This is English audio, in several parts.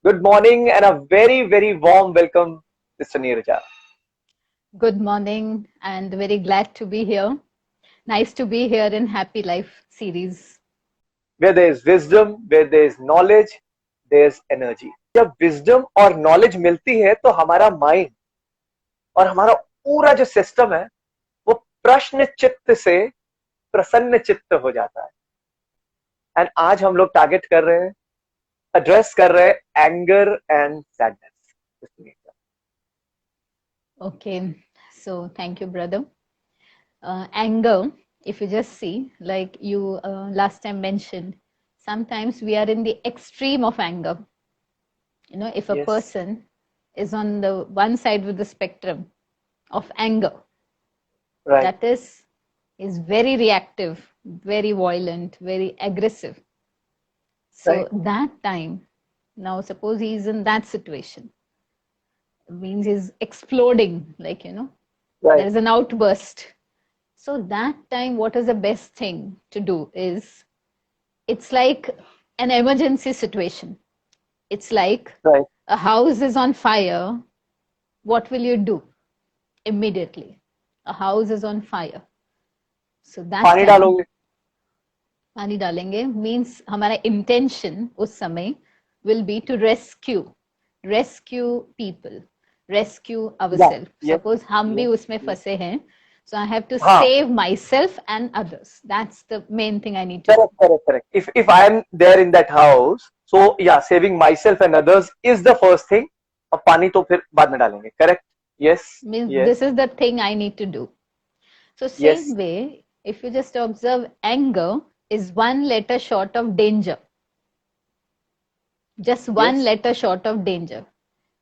Good morning and a very, very warm welcome, Mr. Neeraja. Good morning and very glad to be here. Nice to be here in Happy Life series. Where there is wisdom, where there is knowledge, there is energy. जब wisdom और knowledge मिलती है तो हमारा mind और हमारा पूरा जो सिस्टम है वो प्रश्न चित्त से प्रसन्न चित्त हो जाता है. एंड आज हम लोग टारगेट कर रहे हैं, एड्रेस कर रहे हैं anger and sadness. Okay, so thank you, brother. Anger, if you just see, like you last time mentioned, sometimes we are in the extreme of anger. You know, if a Yes, person is on the one side with the spectrum of anger, right, that is very reactive, very violent, very aggressive. right, So that time, now suppose he is in that situation, means he's exploding, like, right. there is an outburst. So that time, what is the best thing to do is, it's like an emergency situation. It's like Right. a house is on fire. What will you do immediately? A house is on fire. So that पानी time, डालोगे. पानी डालेंगे means हमारा intention उस समय will be to rescue people, rescue Yeah, ourselves. yes, Suppose हम भी yes, उसमें yes. फंसे हैं, so I have to हाँ. save myself and others. That's the main thing I need to do. Correct, correct, correct. If I am there in that house, so yeah, saving myself and others is the first thing. और पानी तो फिर बाद में डालेंगे. Correct? Yes, Means yes, this is the thing I need to do. So yes, same way, if you just observe, anger is one letter short of danger. Just one yes, letter short of danger.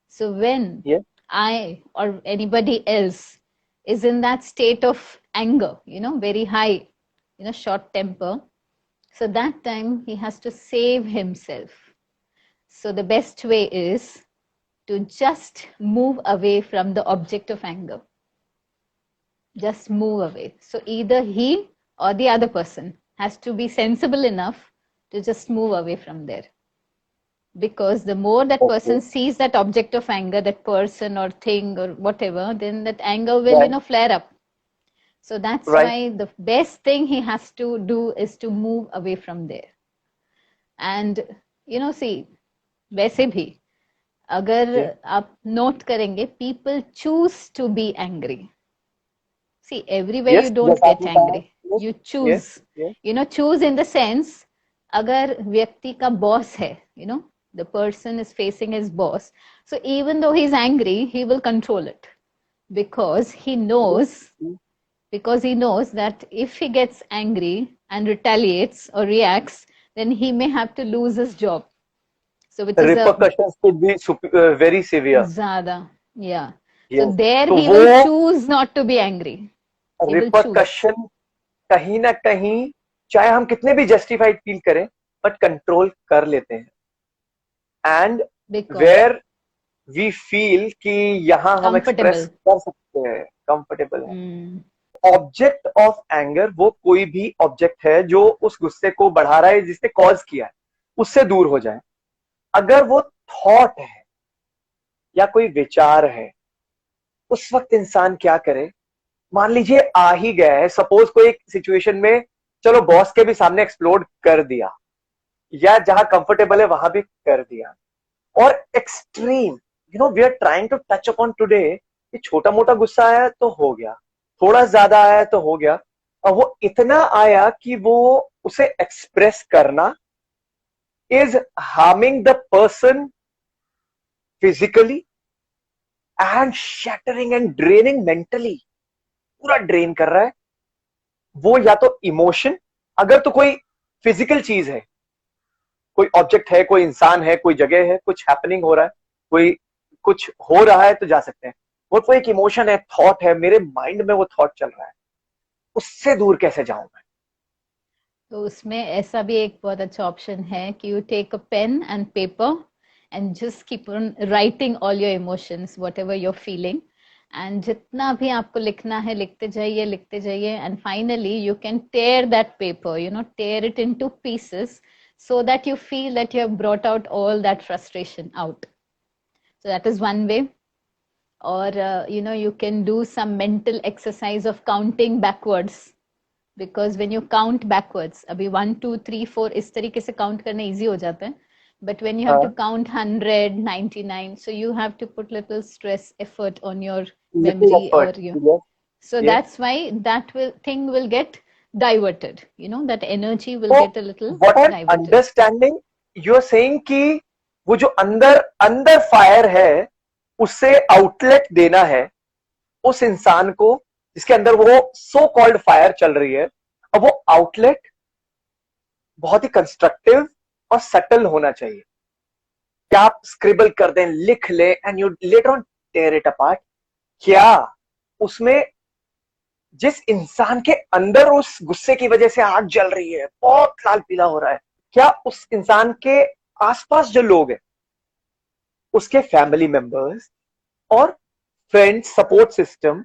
So when yes. I or anybody else is in that state of anger, very high, short temper, so that time he has to save himself. So the best way is to just move away from the object of anger. Just move away. So either he or the other person has to be sensible enough to just move away from there. Because the more that Okay. person sees that object of anger, that person or thing or whatever, then that anger will, Right, flare up. So that's right. why the best thing he has to do is to move away from there. And see, वैसे भी अगर Yeah. आप note करेंगे, people choose to be angry. See, everywhere you Yes, yes, don't get आपने कहा. angry. Yes, You yes, choose. yes. Choose in the sense, अगर व्यक्ति का boss है, the person is facing his boss. So even though he's angry, he will control it because he Yes, knows yes. that if he gets angry and retaliates or reacts, then he may have to lose his job. So which is a Repercussions could be very severe. ज़्यादा, yeah. So Yes. there तो he वो will choose not to be angry. He will choose. Repercussion कहीं ना कहीं चाहे हम कितने भी जस्टिफाइड फील करें बट कंट्रोल कर लेते हैं. And Because where we feel कि यहाँ हम एक्सप्रेस comfortable. कर सकते हैं, कंफर्टेबल है. Mm, ऑब्जेक्ट ऑफ एंगर वो कोई भी ऑब्जेक्ट है जो उस गुस्से को बढ़ा रहा है, जिसने कॉज किया है, उससे दूर हो जाए. अगर वो थॉट है या कोई विचार है, उस वक्त इंसान क्या करे. मान लीजिए आ ही गया है, सपोज कोई एक सिचुएशन में, चलो बॉस के भी सामने एक्सप्लोड कर दिया या जहां कंफर्टेबल है वहां भी कर दिया. और extreme, we are trying to touch upon today कि छोटा मोटा गुस्सा आया तो हो गया, थोड़ा ज्यादा आया तो हो गया, और वो इतना आया कि वो उसे एक्सप्रेस करना is harming the person physically and shattering and draining mentally. पूरा ड्रेन कर रहा है वो. या तो इमोशन, अगर तो कोई फिजिकल चीज है, कोई ऑब्जेक्ट है, कोई इंसान है, कोई जगह है, कुछ हैपनिंग हो रहा है, कोई कुछ हो रहा है तो जा सकते हैं. वो तो एक इमोशन है, थॉट है, मेरे माइंड में वो थॉट चल रहा है, उससे दूर कैसे जाऊं मैं. तो उसमें ऐसा भी एक बहुत अच्छा ऑप्शन है कि you take a pen and paper and just keep on writing all your emotions, whatever your feeling, and जितना भी आपको लिखना है लिखते जाइए and finally you can tear that paper, tear it into pieces. so that you feel that you have brought out all that frustration out. So that is one way. Or you can do some mental exercise of counting backwards, because when you count backwards, अभी 1 2 3 4 इस तरीके से count करना easy हो जाता है, but when you have to हाँ, count 100 99, so you have to put little stress effort on your little memory, or effort. you, Yes, so yes. that's why that will get diverted, that energy will तो get a little what I'm diverted. understanding, you're saying कि वो जो अंदर अंदर fire है, उससे outlet देना है उस इंसान को जिसके अंदर वो सो कॉल्ड फायर चल रही है, और वो आउटलेट बहुत ही कंस्ट्रक्टिव और सटल होना चाहिए। क्या आप स्क्रिबल कर दें, लिख ले, and you later on tear it apart? क्या उसमें जिस इंसान के अंदर उस गुस्से की वजह से आग जल रही है, बहुत लाल पीला हो रहा है, क्या उस इंसान के आसपास जो लोग हैं, उसके फैमिली मेंबर्स और फ्रेंड्स, सपोर्ट सिस्टम,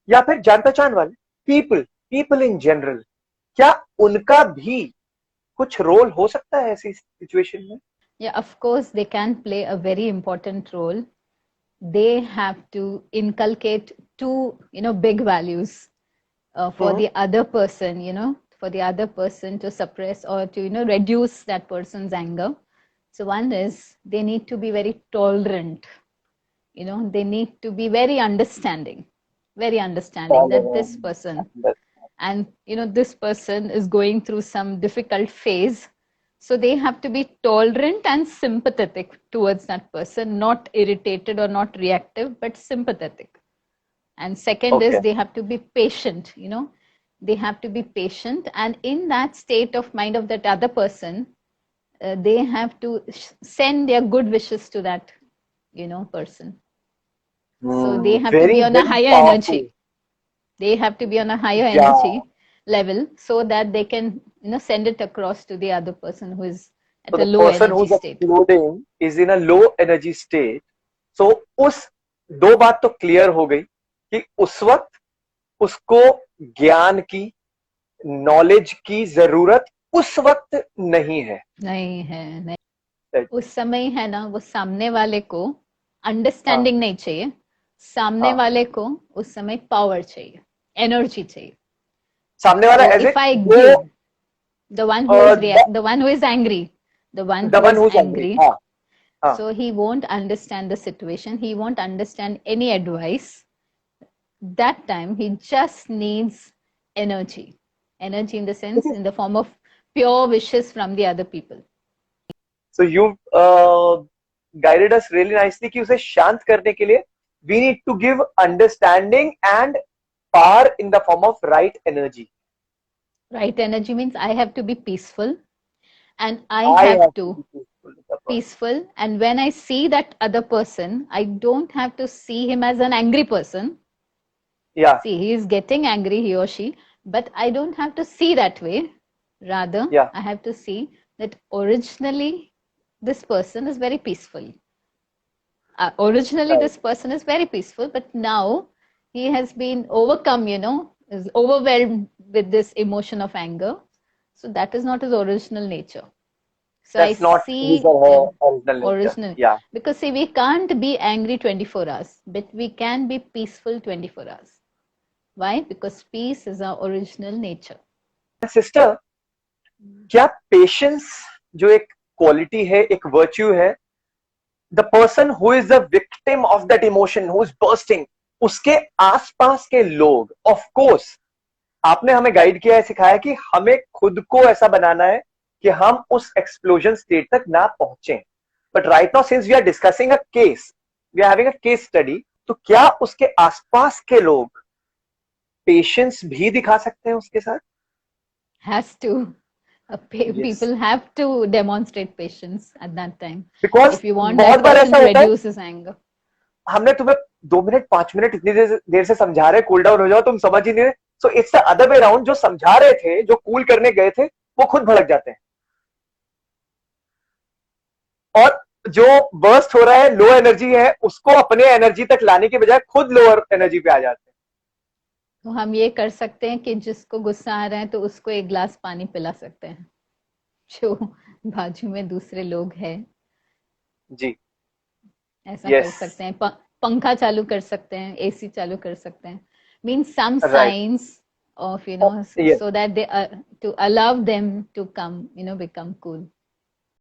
या फिर जान पहचान वाले पीपल, पीपल इन जनरल, क्या उनका भी कुछ रोल हो सकता है ऐसी सिचुएशन में? Yeah, of course they can play a very important role. They have to inculcate two big values for the other person, for the other person to suppress or to reduce that person's anger. So one is, they need to be very tolerant, they need to be very understanding that this person, and this person is going through some difficult phase, so they have to be tolerant and sympathetic towards that person, not irritated or not reactive, but sympathetic. And second is, Okay. they have to be patient, they have to be patient, and in that state of mind of that other person, they have to send their good wishes to that person. So they have to Very, be on a very higher powerful. energy, they have to be on a higher Yeah. energy level, so that they can send it across to the other person who is at So a the low person energy who's state. exploding is in a low energy state. So उस दो बात तो clear हो गई कि उस वक्त उसको ज्ञान की, नॉलेज की जरूरत उस वक्त नहीं है। नहीं, Right. उस समय है ना, वो सामने वाले को अंडरस्टैंडिंग नहीं चाहिए, सामने हाँ, वाले को उस समय पावर चाहिए, एनर्जी चाहिए. सामने वाला So as if it I वो give the one who is the one who is angry, the one the who one is who's angry, angry, हाँ हाँ, so he won't understand the situation, he won't understand any advice. That time he just needs energy, energy in the sense, in the form of pure wishes from the other people. So you guided us really nicely कि उसे शांत करने के लिए we need to give understanding and power in the form of right energy. Right energy means I have to be peaceful, and I I have have to to be peaceful with the person. peaceful, and when I see that other person, I don't have to see him as an angry person. Yeah, See, he is getting angry, he or she, but I don't have to see that way. Rather, yeah. I have to see that originally this person is very peaceful. Originally Right. this person is very peaceful, but now he has been overcome, is overwhelmed with this emotion of anger. So that is not his original nature. So I That's not his see, or her original nature. original, Yeah. because see, we can't be angry 24 hours, but we can be peaceful 24 hours. Why? Because peace is our original nature. Sister, क्या patience जो एक quality है, एक virtue है, the person who is the victim of that emotion, who is bursting, उसके आसपास के लोग, ऑफ कोर्स आपने हमें गाइड किया है, सिखाया कि हमें खुद को ऐसा बनाना है कि हम उस एक्सप्लोजन स्टेट तक ना पहुंचे. But right now since we are discussing a case, we are having a case study, तो क्या उसके आसपास के लोग पेशेंस भी दिखा सकते हैं उसके साथ? Has to. Yes. People have to demonstrate patience at that time because if you want बहुत that बार person ऐसा to होता है, reduce his anger. हमने तुम्हें 2 मिनट 5 मिनट इतनी देर से समझा रहे, कूल डाउन हो जाओ, तुम समझ ही नहीं रहे. So it's the other way round, जो समझा रहे थे, जो कूल करने गए थे, वो खुद भड़क जाते हैं, और जो बर्स्ट हो रहा है, लो एनर्जी है, उसको अपने एनर्जी तक लाने के बजाय खुद लोअर एनर्जी पे आ जाते हैं. तो हम ये कर सकते हैं कि जिसको गुस्सा आ रहा है तो उसको एक ग्लास पानी पिला सकते हैं. जो बाजू में दूसरे लोग हैं, जी। ऐसा कर यस। सकते हैं। पंखा चालू कर सकते हैं, एसी चालू कर सकते हैं। Means some right. Science of, you know, yes. so that they to allow them to come, you know, become cool.